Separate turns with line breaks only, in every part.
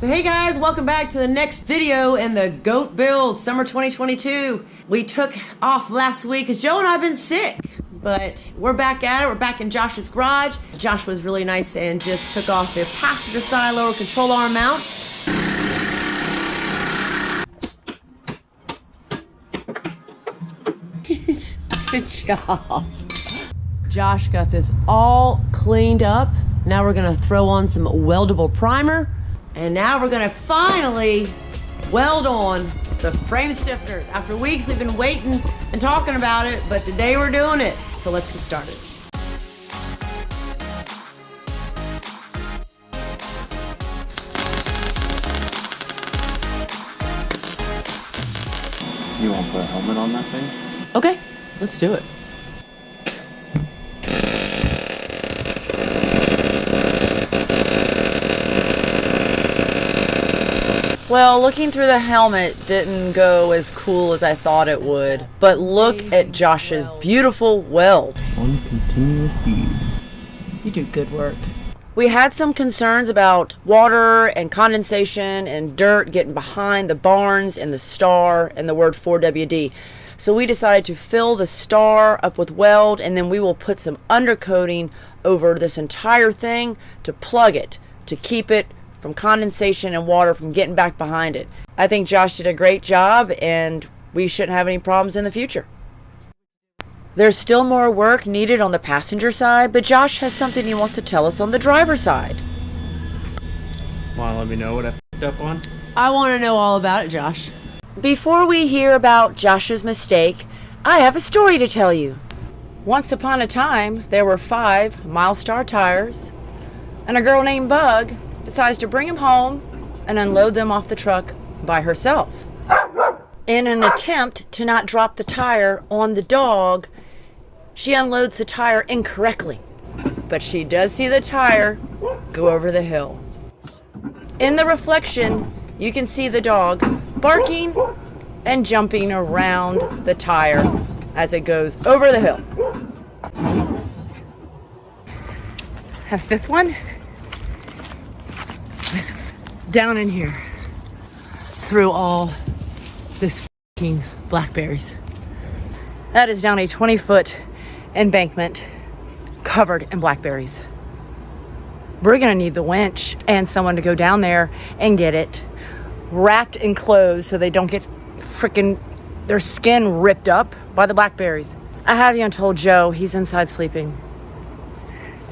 So hey guys, welcome back to the next video in the GOAT build, summer 2022. We took off last week because Joe and I have been sick, but we're back at it. We're back in Josh's garage. Josh was really nice and just took off the passenger side lower control arm mount. Good job. Josh got this all cleaned up. Now we're gonna throw on some weldable primer. And now we're gonna finally weld on the frame stiffeners. After weeks we've been waiting and talking about it, but today we're doing it. So let's get started.
You want to put a helmet on that thing?
Okay, let's do it.
Well, looking through the helmet didn't go as cool as I thought it would, but look at Josh's beautiful weld.
One continuous bead.
You do good work.
We had some concerns about water and condensation and dirt getting behind the barns and the star and the word 4WD. So we decided to fill the star up with weld, and then we will put some undercoating over this entire thing to plug it, to keep it from condensation and water from getting back behind it. I think Josh did a great job, and we shouldn't have any problems in the future. There's still more work needed on the passenger side, but Josh has something he wants to tell us on the driver's side.
Want to let me know what I picked up on?
I want to know all about it, Josh.
Before we hear about Josh's mistake, I have a story to tell you. Once upon a time, there were 5 Milestar tires, and a girl named Bug decides to bring him home and unload them off the truck by herself. In an attempt to not drop the tire on the dog, she unloads the tire incorrectly, but she does see the tire go over the hill. In the reflection, you can see the dog barking and jumping around the tire as it goes over the hill. A 5th one is down in here through all this f***ing blackberries. That is down a 20-foot embankment covered in blackberries. We're gonna need the winch and someone to go down there and get it wrapped in clothes so they don't get freaking their skin ripped up by the blackberries. I haven't even told Joe, he's inside sleeping.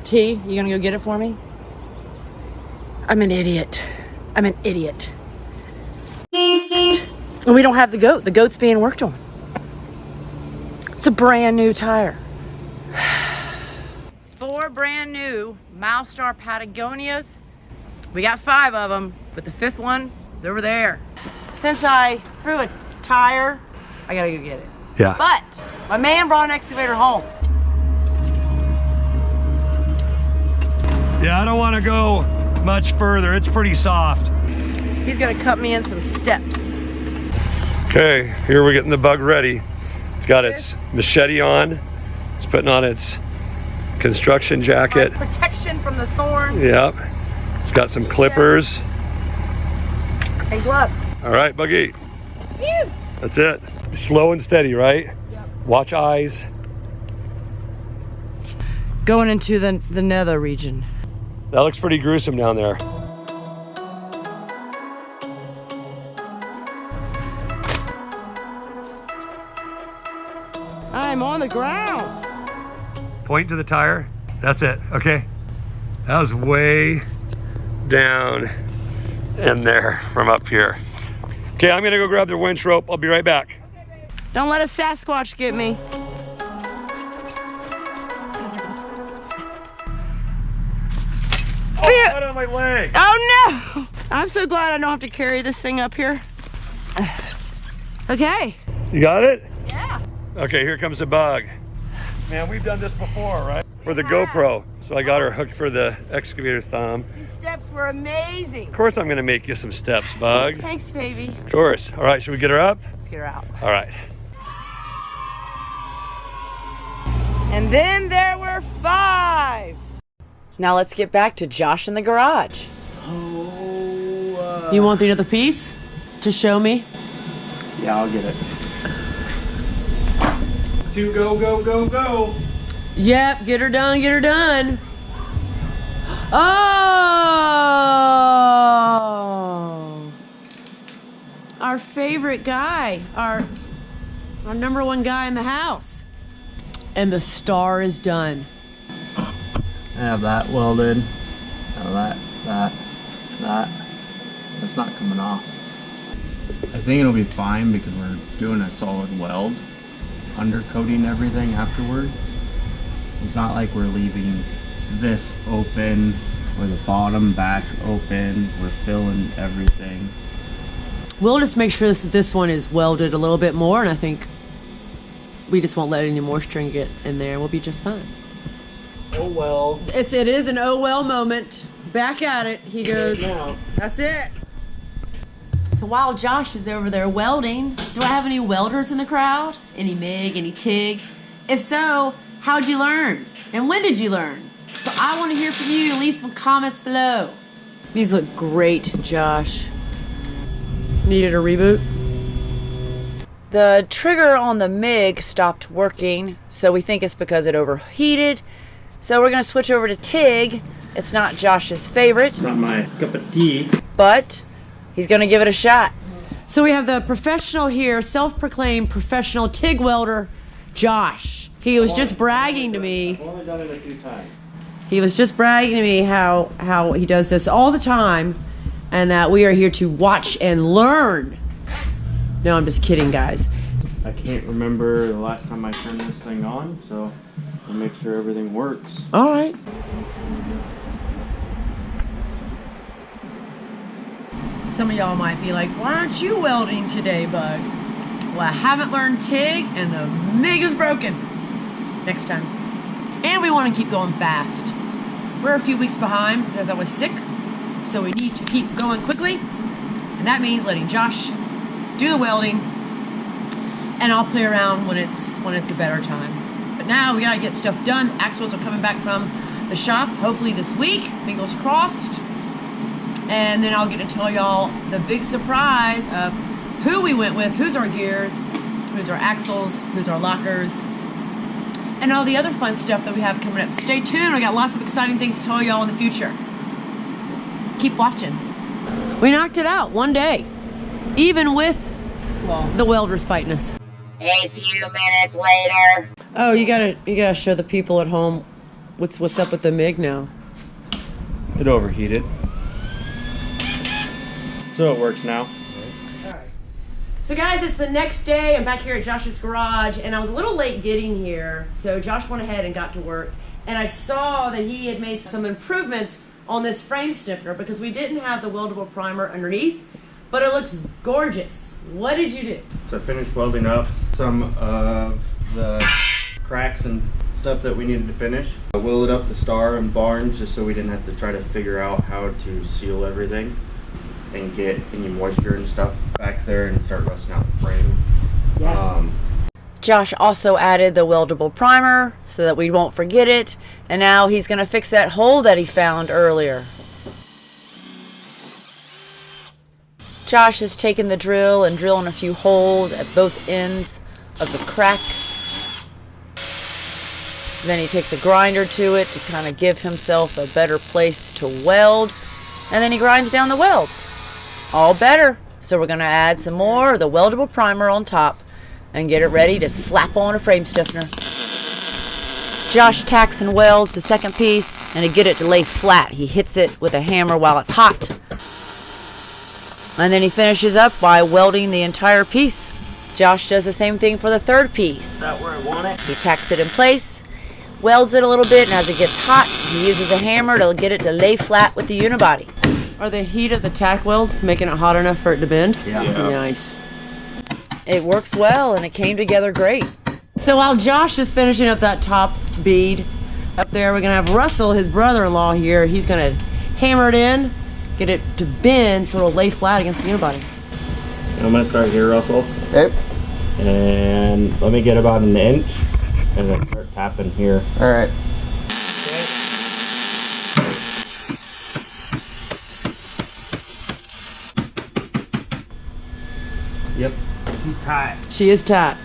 T, you gonna go get it for me? I'm an idiot. I'm an idiot. And we don't have the goat. The goat's being worked on. It's a brand new tire. 4 brand new Milestar Patagonias. We got 5 of them, but the 5th one is over there. Since I threw a tire, I gotta go get it.
Yeah.
But my man brought an excavator home.
Yeah, I don't want to go much further. It's pretty soft.
He's gonna cut me in some steps.
Okay, here we're getting the Bug ready. It's got its machete on. It's putting on its construction jacket.
Protection from the thorns.
Yep. It's got some clippers.
And gloves.
All right, Buggy.
Ew.
That's it. Slow and steady, right?
Yep.
Watch eyes.
Going into the nether region.
That looks pretty gruesome down there.
I'm on the ground.
Point to the tire. That's it. Okay. That was way down in there from up here. Okay, I'm gonna go grab the winch rope. I'll be right back.
Don't let a Sasquatch get me.
Oh, right on my leg.
Oh no! I'm so glad I don't have to carry this thing up here. Okay.
You got it?
Yeah.
Okay, here comes the Bug. Man, we've done this before, right? For the GoPro. So I got her hooked for the excavator thumb.
These steps were amazing.
Of course I'm gonna make you some steps, Bug.
Thanks, baby.
Of course. All right, should we get her up?
Let's get her out.
All right.
And then there were 5. Now let's get back to Josh in the garage.
Oh,
You want the other piece to show me?
Yeah, I'll get it. 2, go, go, go, go.
Yep, get her done, get her done. Oh! Our favorite guy, our number one guy in the house. And the star is done.
I have that welded. That. That's not coming off. I think it'll be fine because we're doing a solid weld, undercoating everything afterwards. It's not like we're leaving this open or the bottom back open. We're filling everything.
We'll just make sure this one is welded a little bit more, and I think we just won't let any moisture get in there. We'll be just fine.
Oh well.
It is an oh well moment. Back at it, he goes. That's it. So while Josh is over there welding, do I have any welders in the crowd? Any MIG, any TIG? If so, how'd you learn? And when did you learn? So I want to hear from you. Leave some comments below. These look great, Josh. Needed a reboot?
The trigger on the MIG stopped working, so we think it's because it overheated. So we're going to switch over to TIG. It's not Josh's favorite.
It's not my cup of tea.
But he's going to give it a shot.
So we have the professional here, self-proclaimed professional TIG welder, Josh. He was just bragging to me.
I've only done it a few times.
He was just bragging to me how he does this all the time, and that we are here to watch and learn. No, I'm just kidding, guys.
I can't remember the last time I turned this thing on, so I'll make sure everything works.
All right. Some of y'all might be like, why aren't you welding today, Bug? Well, I haven't learned TIG, and the MIG is broken. Next time. And we want to keep going fast. We're a few weeks behind because I was sick, so we need to keep going quickly. And that means letting Josh do the welding, and I'll play around when it's a better time. But now we gotta get stuff done. Axles are coming back from the shop, hopefully this week, fingers crossed. And then I'll get to tell y'all the big surprise of who we went with, who's our gears, who's our axles, who's our lockers, and all the other fun stuff that we have coming up. Stay tuned, I got lots of exciting things to tell y'all in the future. Keep watching. We knocked it out one day, even with the welders fighting us.
A few minutes later.
Oh, you gotta show the people at home what's up with the MIG now.
It overheated. So it works now.
So guys, it's the next day. I'm back here at Josh's garage, and I was a little late getting here, so Josh went ahead and got to work, and I saw that he had made some improvements on this frame stiffener because we didn't have the weldable primer underneath, but it looks gorgeous. What did you do?
So I finished welding up some of the cracks and stuff that we needed to finish. I welded up the star and Barnes just so we didn't have to try to figure out how to seal everything and get any moisture and stuff back there and start rusting out the frame.
Yeah.
Josh also added the weldable primer so that we won't forget it. And now he's going to fix that hole that he found earlier. Josh has taken the drill and drilling a few holes at both ends of the crack. Then he takes a grinder to it to kind of give himself a better place to weld. And then he grinds down the welds. All better. So we're going to add some more of the weldable primer on top and get it ready to slap on a frame stiffener. Josh tacks and welds the second piece, and to get it to lay flat, he hits it with a hammer while it's hot. And then he finishes up by welding the entire piece. Josh does the same thing for the third piece.
Is that where I want it?
He tacks it in place, welds it a little bit, and as it gets hot, he uses a hammer to get it to lay flat with the unibody.
Are the heat of the tack welds making it hot enough for it to bend?
Yeah.
Nice.
It works well, and it came together great.
So while Josh is finishing up that top bead up there, we're gonna have Russell, his brother-in-law here. He's gonna hammer it in, get it to bend so it'll lay flat against the unibody.
I'm gonna start here, Russell.
Okay.
And let me get about an inch and then start tapping here.
All right.
Yep. She's tight.
She is tight.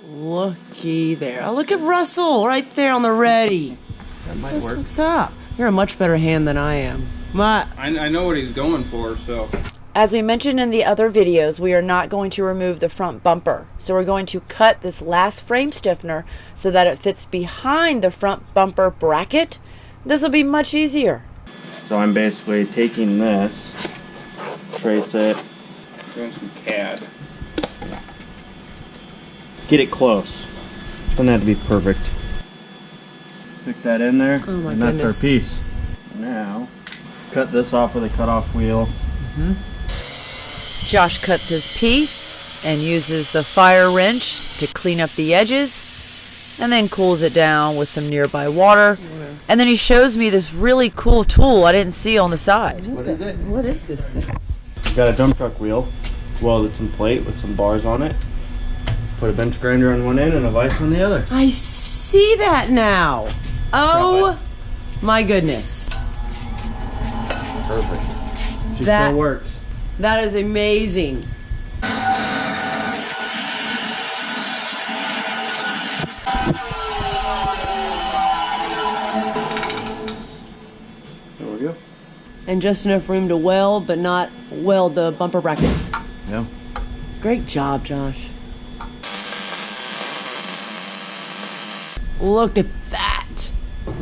Looky there. Oh, look at Russell right there on the ready.
That might
That's
work.
what's up. You're a much better hand than I am. My,
I know what he's going for, so.
As we mentioned in the other videos, we are not going to remove the front bumper. So we're going to cut this last frame stiffener so that it fits behind the front bumper bracket. This will be much easier.
So I'm basically taking this, trace it,
Doing some CAD.
get it close. Doesn't have to be perfect. Stick that in there,
Oh my
and that's
goodness.
our piece. Now, cut this off with a cutoff wheel.
Josh cuts his piece and uses the fire wrench to clean up the edges and then cools it down with some nearby water. And then he shows me this really cool tool I didn't see on the side.
What is it?
what is this thing?
Got a dump truck wheel, welded some plate with some bars on it. Put a bench grinder on one end and a vise on the other.
I see that now. Oh my goodness.
Perfect. She
That-
still works.
That is amazing.
There we go.
And just enough room to weld, but not weld the bumper brackets.
Yeah.
Great job, Josh. Look at that.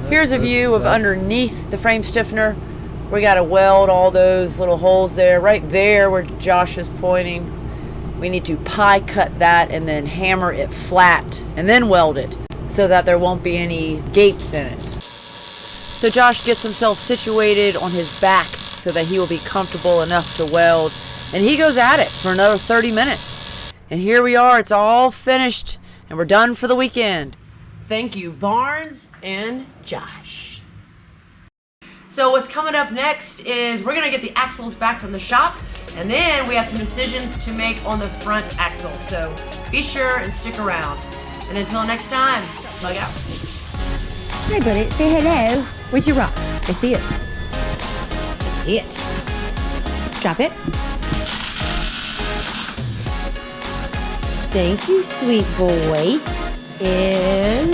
Here's a view of underneath the frame stiffener. We got to weld all those little holes there. Right there where Josh is pointing. We need to pie cut that and then hammer it flat and then weld it so that there won't be any gapes in it. So Josh gets himself situated on his back so that he will be comfortable enough to weld. And he goes at it for another 30 minutes. And here we are. It's all finished and we're done for the weekend.
Thank you, Barnes and Josh. So what's coming up next is we're gonna get the axles back from the shop, and then we have some decisions to make on the front axle. So be sure and stick around. And until next time, bug out.
Hey, buddy, say hello. Where's your rock? I see it. I see it. Drop it. Thank you, sweet boy. And